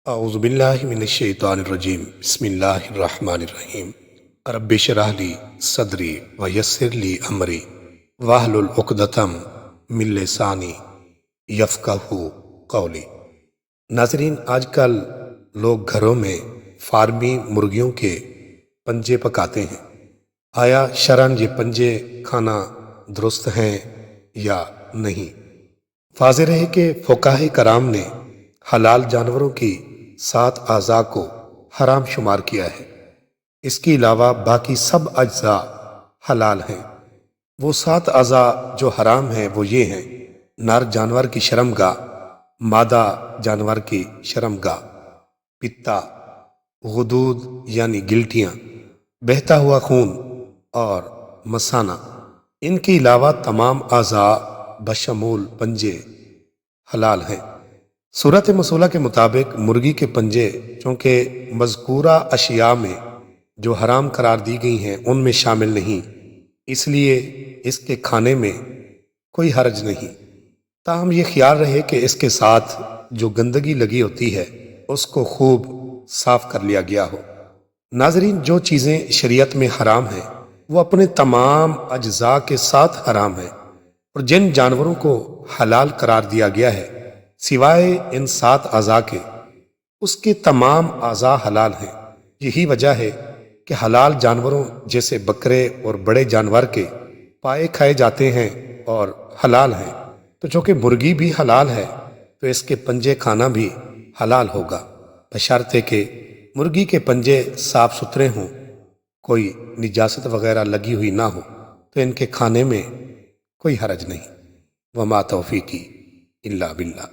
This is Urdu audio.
اعوذ باللہ من الشیطان الرجیم بسم اللہ الرحمن الرحیم رب اشرح لی صدری ویسر لی امری واحلل عقدۃ من لسانی یفقہوا قولی۔ ناظرین، آج کل لوگ گھروں میں فارمی مرغیوں کے پنجے پکاتے ہیں۔ آیا شرعاً یہ پنجے کھانا درست ہیں یا نہیں؟ واضح ہے کہ فقہائے کرام نے حلال جانوروں کی 7 اعضاء کو حرام شمار کیا ہے۔ اس کے علاوہ باقی سب اجزاء حلال ہیں۔ وہ 7 اعضاء جو حرام ہیں وہ یہ ہیں: نر جانور کی شرمگاہ، مادہ جانور کی شرمگاہ، پتا، غدود یعنی گلٹیاں، بہتا ہوا خون اور مثانہ۔ ان کے علاوہ تمام اعضاء بشمول پنجے حلال ہیں۔ صورت مسئلہ کے مطابق مرغی کے پنجے چونکہ مذکورہ اشیاء میں جو حرام قرار دی گئی ہیں ان میں شامل نہیں، اس لیے اس کے کھانے میں کوئی حرج نہیں، تاہم یہ خیال رہے کہ اس کے ساتھ جو گندگی لگی ہوتی ہے اس کو خوب صاف کر لیا گیا ہو۔ ناظرین، جو چیزیں شریعت میں حرام ہیں وہ اپنے تمام اجزاء کے ساتھ حرام ہیں، اور جن جانوروں کو حلال قرار دیا گیا ہے سوائے ان 7 اعضاء کے، اس کے تمام اعضاء حلال ہیں۔ یہی وجہ ہے کہ حلال جانوروں جیسے بکرے اور بڑے جانور کے پائے کھائے جاتے ہیں اور حلال ہیں، تو چونکہ مرغی بھی حلال ہے تو اس کے پنجے کھانا بھی حلال ہوگا، بشرطے کہ مرغی کے پنجے صاف ستھرے ہوں، کوئی نجاست وغیرہ لگی ہوئی نہ ہو، تو ان کے کھانے میں کوئی حرج نہیں۔ وما توفیقی الا باللہ۔